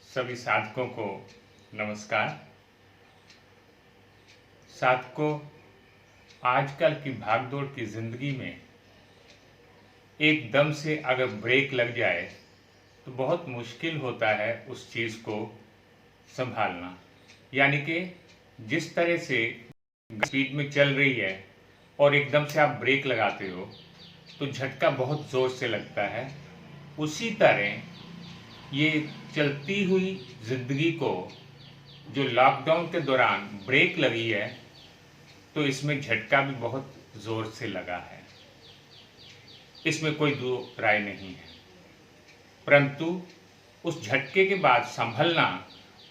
सभी साधकों को नमस्कार। साधकों, आजकल की भागदौड़ की ज़िंदगी में एकदम से अगर ब्रेक लग जाए तो बहुत मुश्किल होता है उस चीज़ को संभालना। यानी कि जिस तरह से स्पीड में चल रही है और एकदम से आप ब्रेक लगाते हो तो झटका बहुत ज़ोर से लगता है। उसी तरह ये चलती हुई ज़िंदगी को जो लॉकडाउन के दौरान ब्रेक लगी है तो इसमें झटका भी बहुत ज़ोर से लगा है, इसमें कोई दो राय नहीं है। परंतु उस झटके के बाद संभलना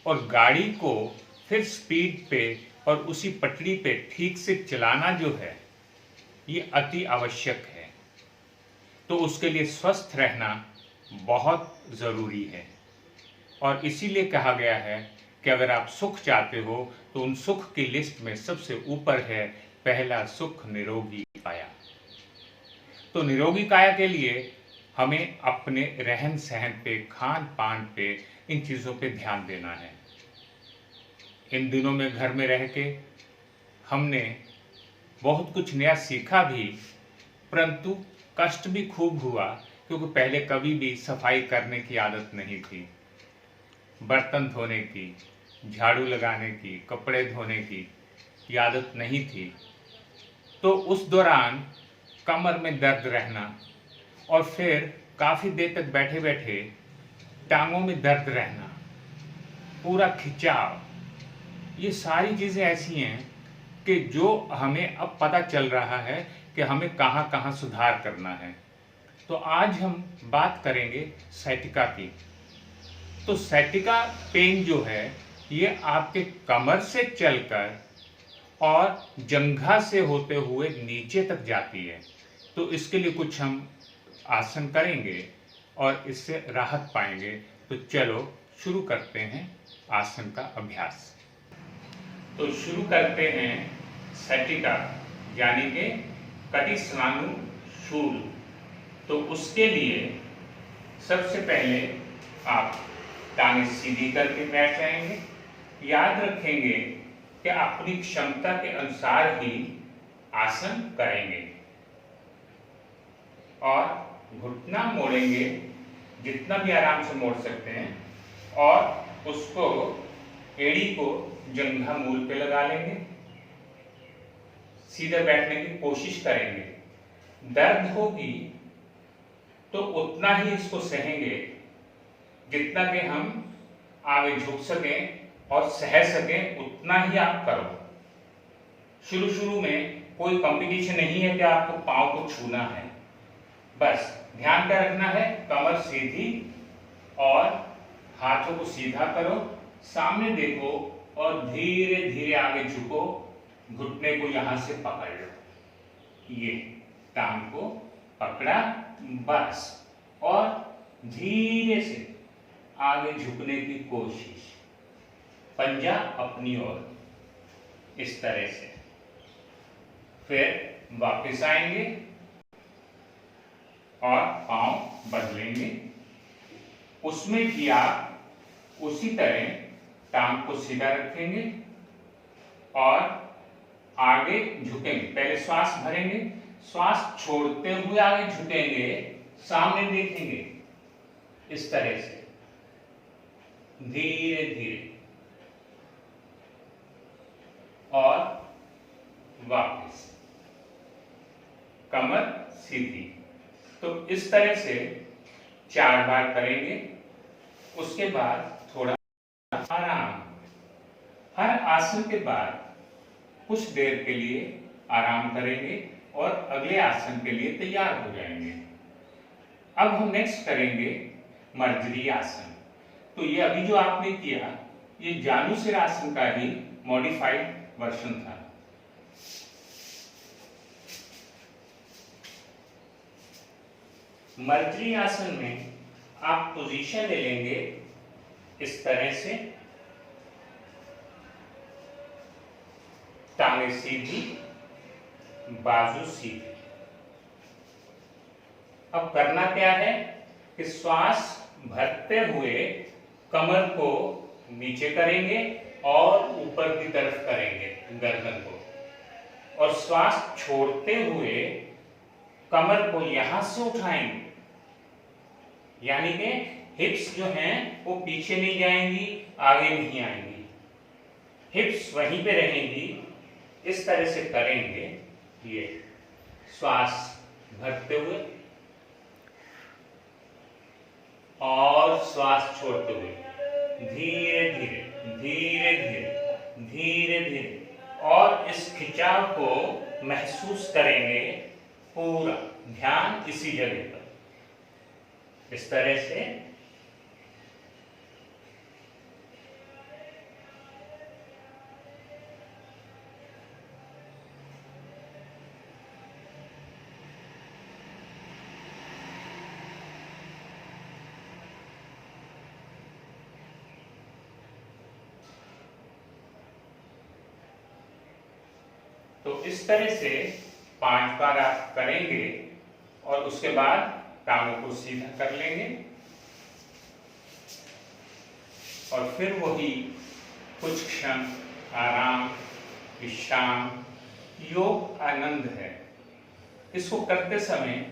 और गाड़ी को फिर स्पीड पे और उसी पटरी पे ठीक से चलाना जो है ये अति आवश्यक है। तो उसके लिए स्वस्थ रहना बहुत ज़रूरी है और इसीलिए कहा गया है कि अगर आप सुख चाहते हो तो उन सुख की लिस्ट में सबसे ऊपर है पहला सुख निरोगी काया। तो निरोगी काया के लिए हमें अपने रहन सहन पे, खान पान पे, इन चीज़ों पे ध्यान देना है। इन दिनों में घर में रह के हमने बहुत कुछ नया सीखा भी, परंतु कष्ट भी खूब हुआ क्योंकि पहले कभी भी सफाई करने की आदत नहीं थी। बर्तन धोने की, झाड़ू लगाने की, कपड़े धोने की आदत नहीं थी। तो उस दौरान कमर में दर्द रहना और फिर काफ़ी देर तक बैठे बैठे टांगों में दर्द रहना, पूरा खिंचाव, ये सारी चीज़ें ऐसी हैं कि जो हमें अब पता चल रहा है कि हमें कहाँ कहाँ सुधार करना है। तो आज हम बात करेंगे सciatica की। तो सciatica पेन जो है ये आपके कमर से चलकर और जंघा से होते हुए नीचे तक जाती है। तो इसके लिए कुछ हम आसन करेंगे और इससे राहत पाएंगे। तो चलो शुरू करते हैं आसन का अभ्यास। तो शुरू करते हैं सciatica यानी कि कटिस्नानु शूल। तो उसके लिए सबसे पहले आप टांगें सीधी करके बैठ जाएंगे। याद रखेंगे कि अपनी क्षमता के अनुसार ही आसन करेंगे और घुटना मोड़ेंगे जितना भी आराम से मोड़ सकते हैं और उसको एड़ी को जंघा मूल पे लगा लेंगे। सीधे बैठने की कोशिश करेंगे। दर्द होगी तो उतना ही इसको सहेंगे जितना कि हम आगे झुक सकें और सह सकें, उतना ही आप करो। शुरू में कोई कंपटीशन नहीं है कि आपको पांव को छूना है। बस ध्यान का रखना है कमर सीधी और हाथों को सीधा करो, सामने देखो और धीरे धीरे आगे झुको। घुटने को यहां से पकड़ लो, ये टांग को पकड़ा, बस, और धीरे से आगे झुकने की कोशिश, पंजा अपनी ओर, इस तरह से। फिर वापस आएंगे और पांव बदलेंगे। उसमें भी आप उसी तरह टांग को सीधा रखेंगे और आगे झुकेंगे। पहले श्वास भरेंगे, श्वास छोड़ते हुए आगे झुकेंगे, सामने देखेंगे, इस तरह से धीरे धीरे, और वापस कमर सीधी। तो इस तरह से 4 बार करेंगे। उसके बाद थोड़ा आराम। हर आसन के बाद कुछ देर के लिए आराम करेंगे और अगले आसन के लिए तैयार हो जाएंगे। अब हम नेक्स्ट करेंगे मर्जरी आसन। तो ये अभी जो आपने किया ये जानुसिर आसन का ही मॉडिफाइड वर्जन था। मर्जरी आसन में आप पोजीशन ले लेंगे इस तरह से, टांगे सीधी, बाजू सीधी। अब करना क्या है कि श्वास भरते हुए कमर को नीचे करेंगे और ऊपर की तरफ करेंगे गर्दन को, और श्वास छोड़ते हुए कमर को यहां से उठाएंगे, यानी कि हिप्स जो हैं वो पीछे नहीं जाएंगी, आगे नहीं आएंगी, हिप्स वहीं पे रहेंगी। इस तरह से करेंगे। ये श्वास भरते हुए और श्वास छोड़ते हुए धीरे धीरे धीरे धीरे धीरे धीरे, और इस खिंचाव को महसूस करेंगे। पूरा ध्यान इसी जगह पर, इस तरह से। तो इस तरह से 5 बार आप करेंगे और उसके बाद टांगों को सीधा कर लेंगे, और फिर वही कुछ क्षण आराम, विश्राम। योग आनंद है। इसको करते समय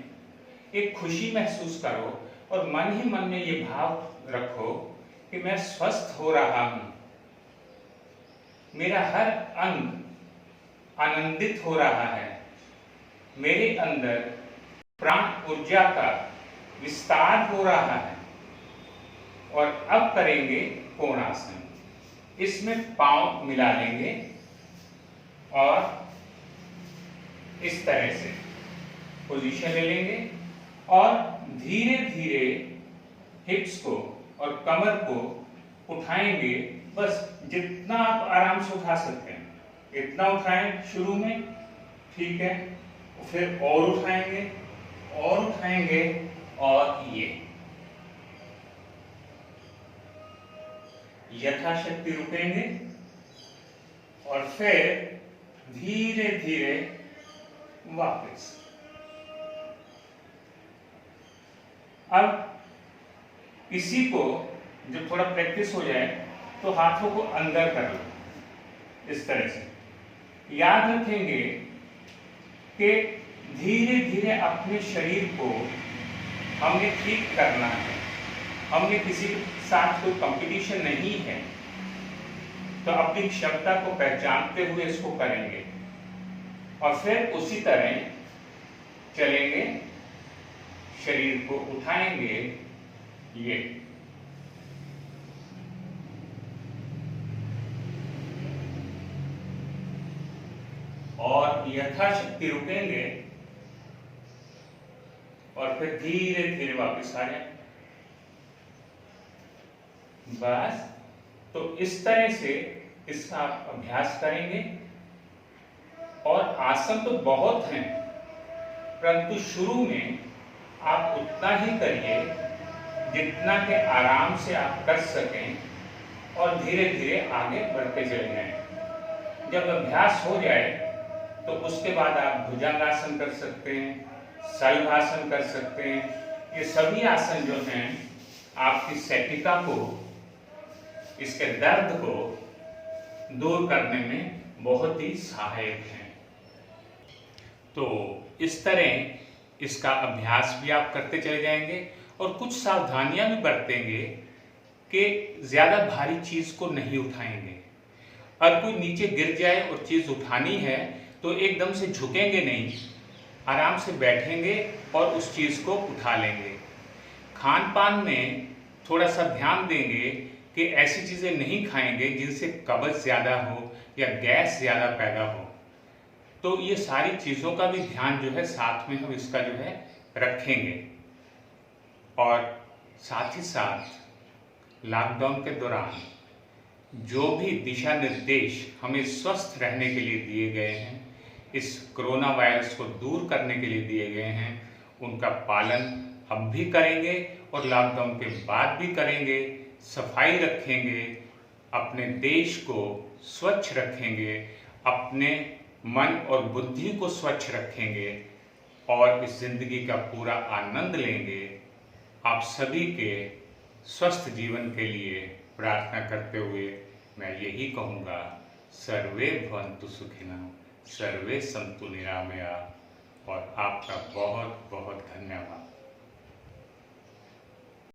एक खुशी महसूस करो और मन ही मन में ये भाव रखो कि मैं स्वस्थ हो रहा हूं, मेरा हर अंग आनंदित हो रहा है, मेरे अंदर प्राण ऊर्जा का विस्तार हो रहा है। और अब करेंगे कोणासन। इसमें पांव मिला लेंगे और इस तरह से पोजीशन ले लेंगे और धीरे धीरे हिप्स को और कमर को उठाएंगे। बस जितना आप आराम से उठा सकते हैं इतना उठाएं शुरू में, ठीक है। फिर और उठाएंगे और उठाएंगे, और ये यथाशक्ति रुकेंगे और फिर धीरे धीरे वापस। अब इसी को जब थोड़ा प्रैक्टिस हो जाए तो हाथों को अंदर कर लो, इस तरह से। याद रखेंगे कि धीरे धीरे अपने शरीर को हमने ठीक करना है। हमने किसी के साथ कोई कंपटीशन नहीं है, तो अपनी क्षमता को पहचानते हुए इसको करेंगे और फिर उसी तरह चलेंगे। शरीर को उठाएंगे, ये और यथाशक्ति रुकेंगे और फिर धीरे धीरे वापस आ जाए। बस, तो इस तरह से इसका आप अभ्यास करेंगे। और आसन तो बहुत हैं, परंतु शुरू में आप उतना ही करिए जितना के आराम से आप कर सकें, और धीरे धीरे आगे बढ़ते चले जाएं। जब अभ्यास हो जाए तो उसके बाद आप भुजंगासन कर सकते हैं, शलभासन कर सकते हैं। ये सभी आसन जो हैं आपकी सैटिका को, इसके दर्द को दूर करने में बहुत ही सहायक हैं। तो इस तरह इसका अभ्यास भी आप करते चले जाएंगे और कुछ सावधानियां भी बरतेंगे कि ज्यादा भारी चीज को नहीं उठाएंगे। और कोई नीचे गिर जाए और चीज उठानी है तो एकदम से झुकेंगे नहीं, आराम से बैठेंगे और उस चीज को उठा लेंगे। खान पान में थोड़ा सा ध्यान देंगे कि ऐसी चीजें नहीं खाएंगे जिनसे कब्ज ज्यादा हो या गैस ज्यादा पैदा हो। तो ये सारी चीजों का भी ध्यान जो है साथ में हम इसका जो है रखेंगे। और साथ ही साथ लॉकडाउन के दौरान जो भी दिशा निर्देश हमें स्वस्थ रहने के लिए दिए गए हैं, इस कोरोना वायरस को दूर करने के लिए दिए गए हैं, उनका पालन हम भी करेंगे और लॉकडाउन के बाद भी करेंगे। सफाई रखेंगे, अपने देश को स्वच्छ रखेंगे, अपने मन और बुद्धि को स्वच्छ रखेंगे और इस जिंदगी का पूरा आनंद लेंगे। आप सभी के स्वस्थ जीवन के लिए प्रार्थना करते हुए मैं यही कहूँगा, सर्वे भवन्तु सुखिनः, सर्वे सन्तु निरामया। और आपका बहुत बहुत धन्यवाद।